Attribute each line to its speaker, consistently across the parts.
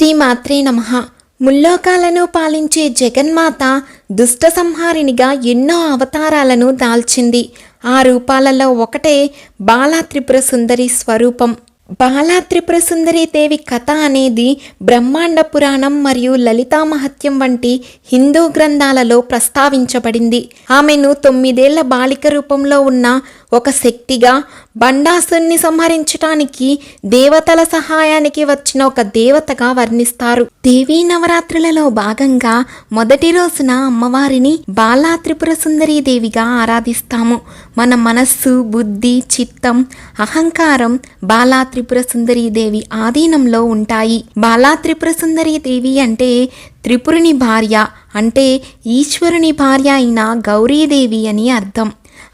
Speaker 1: శ్రీమాత్రే నమః. ముల్లోకాలను పాలించే జగన్మాత దుష్ట సంహారినిగా ఎన్నో అవతారాలను దాల్చింది. ఆ రూపాలలో ఒకటే బాలా త్రిపుర సుందరి స్వరూపం. బాలా త్రిపుర సుందరి దేవి కథ అనేది బ్రహ్మాండ పురాణం మరియు లలితా మహత్యం వంటి హిందూ గ్రంథాలలో ప్రస్తావించబడింది. ఆమెను 9 ఏళ్ల బాలిక రూపంలో ఉన్న ఒక శక్తిగా, బండాసుని సంహరించడానికి దేవతల సహాయానికి వచ్చిన ఒక దేవతగా వర్ణిస్తారు. దేవీ నవరాత్రులలో భాగంగా మొదటి రోజున అమ్మవారిని బాలా త్రిపుర సుందరీ దేవిగా ఆరాధిస్తాము. మన మనస్సు, బుద్ధి, చిత్తం, అహంకారం బాలా త్రిపుర సుందరీ దేవి ఆధీనంలో ఉంటాయి. బాలా త్రిపుర సుందరీ దేవి అంటే త్రిపురుని భార్య, అంటే ఈశ్వరుని భార్య అయిన గౌరీదేవి అని అర్థం.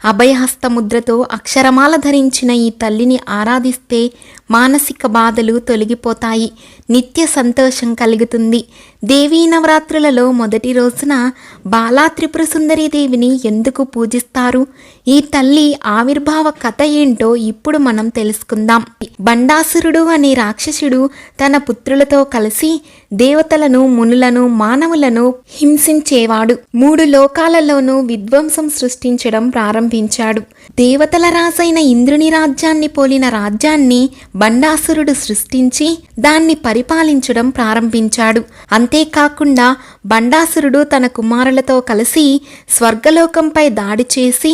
Speaker 1: అభయహస్తముద్రతో అక్షరమాల ధరించిన ఈ తల్లిని ఆరాధిస్తే మానసిక బాధలు తొలగిపోతాయి, నిత్య సంతోషం కలుగుతుంది. దేవీ నవరాత్రులలో మొదటి రోజున బాలా త్రిపుర సుందరీ దేవిని ఎందుకు పూజిస్తారు? ఈ తల్లి ఆవిర్భావ కథ ఏంటో ఇప్పుడు మనం తెలుసుకుందాం. బండాసురుడు అనే రాక్షసుడు తన పుత్రులతో కలిసి దేవతలను, మునులను, మానవులను హింసించేవాడు. 3 లోకాలలోనూ విధ్వంసం సృష్టించడం ప్రారంభించాడు. దేవతల రాజైన ఇంద్రుని రాజ్యాన్ని పోలిన రాజ్యాన్ని బండాసురుడు సృష్టించి దాన్ని పరిపాలించడం ప్రారంభించాడు. అంతేకాకుండా బండాసురుడు తన కుమారులతో కలిసి స్వర్గలోకంపై దాడి చేసి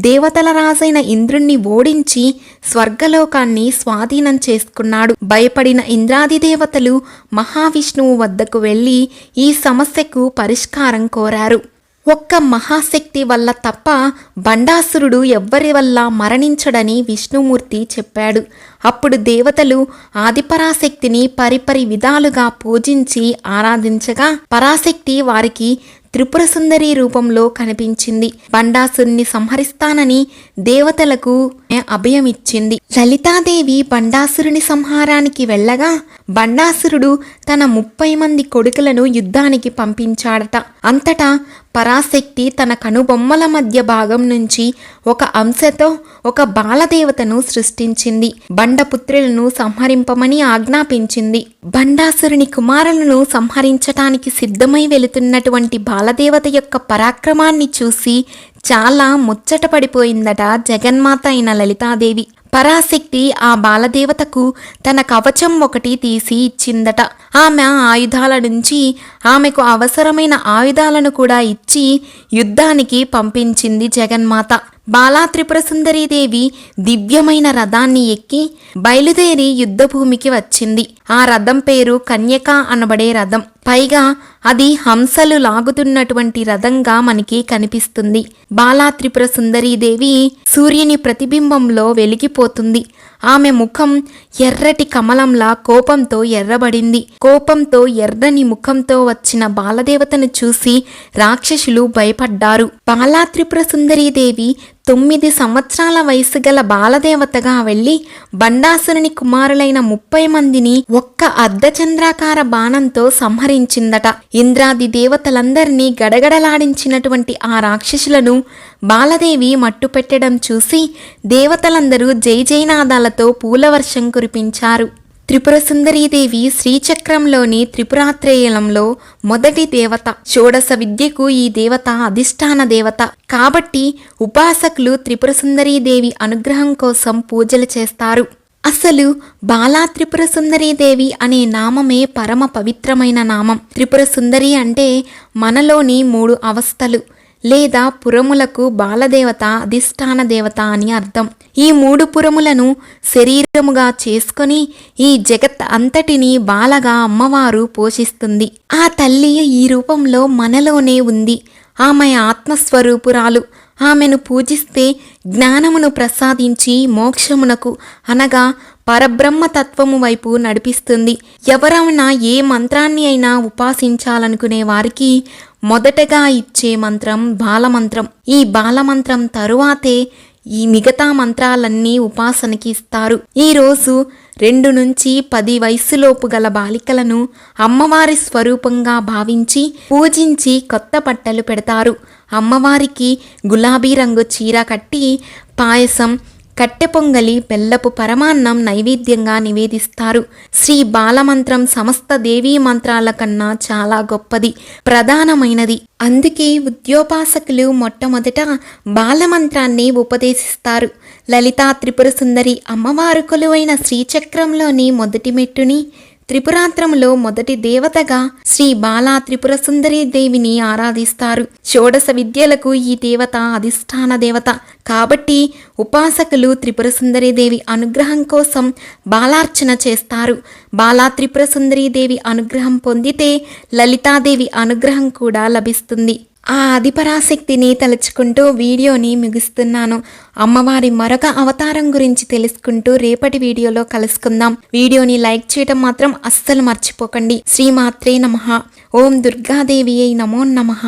Speaker 1: దేవతల రాజైన ఇంద్రుణ్ణి ఓడించి స్వర్గలోకాన్ని స్వాధీనం చేసుకున్నాడు. భయపడిన ఇంద్రాది దేవతలు మహావిష్ణువు వద్దకు వెళ్ళి ఈ సమస్యకు పరిష్కారం కోరారు. ఒక్క మహాశక్తి వల్ల తప్ప బండాసురుడు ఎవ్వరి వల్ల మరణించడని విష్ణుమూర్తి చెప్పాడు. అప్పుడు దేవతలు ఆదిపరాశక్తిని పరిపరి విధాలుగా పూజించి ఆరాధించగా పరాశక్తి వారికి త్రిపుర సుందరి రూపంలో కనిపించింది. బండాసురుని సంహరిస్తానని దేవతలకు అభయమిచ్చింది. లలితాదేవి బండాసురుని సంహారానికి వెళ్ళగా బండాసురుడు తన 30 మంది కొడుకులను యుద్ధానికి పంపించాడట. అంతటా పరాశక్తి తన కనుబొమ్మల మధ్య భాగం నుంచి ఒక అంశతో ఒక బాలదేవతను సృష్టించింది. బండపుత్రులను సంహరింపమని ఆజ్ఞాపించింది. బండాసురుని కుమారులను సంహరించటానికి సిద్ధమై వెళుతున్నటువంటి బాలదేవత యొక్క పరాక్రమాన్ని చూసి చాలా ముచ్చటపడిపోయిందట జగన్మాత అయిన లలితాదేవి. పరాశక్తి ఆ బాలదేవతకు తన కవచం ఒకటి తీసి ఇచ్చిందట. ఆమె ఆయుధాల నుంచి ఆమెకు అవసరమైన ఆయుధాలను కూడా ఇచ్చి యుద్ధానికి పంపించింది జగన్మాత. బాలా త్రిపుర సుందరీదేవి దివ్యమైన రథాన్ని ఎక్కి బయలుదేరి యుద్ధభూమికి వచ్చింది. ఆ రథం పేరు కన్యక అనబడే రథం. పైగా అది హంసలు లాగుతున్నటువంటి రథంగా మనకి కనిపిస్తుంది. బాలా త్రిపుర సుందరీదేవి సూర్యుని ప్రతిబింబంలో వెలిగిపోతుంది. ఆమె ముఖం ఎర్రటి కమలంలా కోపంతో ఎర్రబడింది. కోపంతో ఎర్రని ముఖంతో వచ్చిన బాలదేవతను చూసి రాక్షసులు భయపడ్డారు. బాలా త్రిపుర సుందరీదేవి 9 సంవత్సరాల వయసు గల బాలదేవతగా వెళ్లి బండాసురుని కుమారులైన 30 మందిని ఒక్క అర్ధచంద్రాకార బాణంతో సంహరించిందట. ఇంద్రాది దేవతలందరినీ గడగడలాడించినటువంటి ఆ రాక్షసులను బాలదేవి మట్టుపెట్టడం చూసి దేవతలందరూ జై జయనాదాలతో పూలవర్షం కురిపించారు. త్రిపుర సుందరీదేవి శ్రీచక్రంలోని త్రిపురాత్రేయంలో మొదటి దేవత. షోడశ విద్యకు ఈ దేవత అధిష్టాన దేవత. కాబట్టి ఉపాసకులు త్రిపుర సుందరీదేవి అనుగ్రహం కోసం పూజలు చేస్తారు. అసలు బాలా త్రిపుర సుందరీదేవి అనే నామమే పరమ పవిత్రమైన నామం. త్రిపుర సుందరి అంటే మనలోని 3 అవస్థలు లేదా పురములకు బాలదేవత అధిష్టాన దేవత అని అర్థం. ఈ 3 పురములను శరీరముగా చేసుకొని ఈ జగత్ అంతటిని బాలగా అమ్మవారు పోషిస్తుంది. ఆ తల్లి ఈ రూపంలో మనలోనే ఉంది. ఆమె ఆత్మస్వరూపురాలు. ఆమెను పూజిస్తే జ్ఞానమును ప్రసాదించి మోక్షమునకు అనగా పరబ్రహ్మతత్వము వైపు నడిపిస్తుంది. ఎవరైనా ఏ మంత్రాన్ని అయినా ఉపాసించాలనుకునే వారికి మొదటగా ఇచ్చే మంత్రం బాలమంత్రం. ఈ బాలమంత్రం తరువాతే ఈ మిగతా మంత్రాలన్నీ ఉపాసనకి ఇస్తారు. ఈరోజు 2 నుంచి 10 వయస్సులోపు గల బాలికలను అమ్మవారి స్వరూపంగా భావించి పూజించి కొత్త బట్టలు పెడతారు. అమ్మవారికి గులాబీ రంగు చీర కట్టి పాయసం, కట్టె పొంగలి, బెల్లపు పరమాన్నం నైవేద్యంగా నివేదిస్తారు. శ్రీ బాలమంత్రం సమస్త దేవీ మంత్రాల కన్నా చాలా గొప్పది, ప్రధానమైనది. అందుకే ఉద్యోపాసకులు మొట్టమొదట బాలమంత్రాన్ని ఉపదేశిస్తారు. లలితా త్రిపుర సుందరి అమ్మవారు కొలువైన శ్రీచక్రంలోని మొదటి మెట్టుని, త్రిపురాంత్రములో మొదటి దేవతగా శ్రీ బాలా త్రిపుర సుందరి దేవిని ఆరాధిస్తారు. షోడశ విద్యలకు ఈ దేవత అధిష్టాన దేవత కాబట్టి ఉపాసకులు త్రిపుర సుందరి దేవి అనుగ్రహం కోసం బాలార్చన చేస్తారు. బాలా త్రిపుర సుందరి దేవి అనుగ్రహం పొందితే లలితాదేవి అనుగ్రహం కూడా లభిస్తుంది. ఆ ఆదిపరాశక్తిని తలుచుకుంటూ వీడియోని ముగిస్తున్నాను. అమ్మవారి మరొక అవతారం గురించి తెలుసుకుంటూ రేపటి వీడియోలో కలుసుకుందాం. వీడియోని లైక్ చేయడం మాత్రం అస్సలు మర్చిపోకండి. శ్రీమాత్రే నమః. ఓం దుర్గాదేవియై నమో నమః.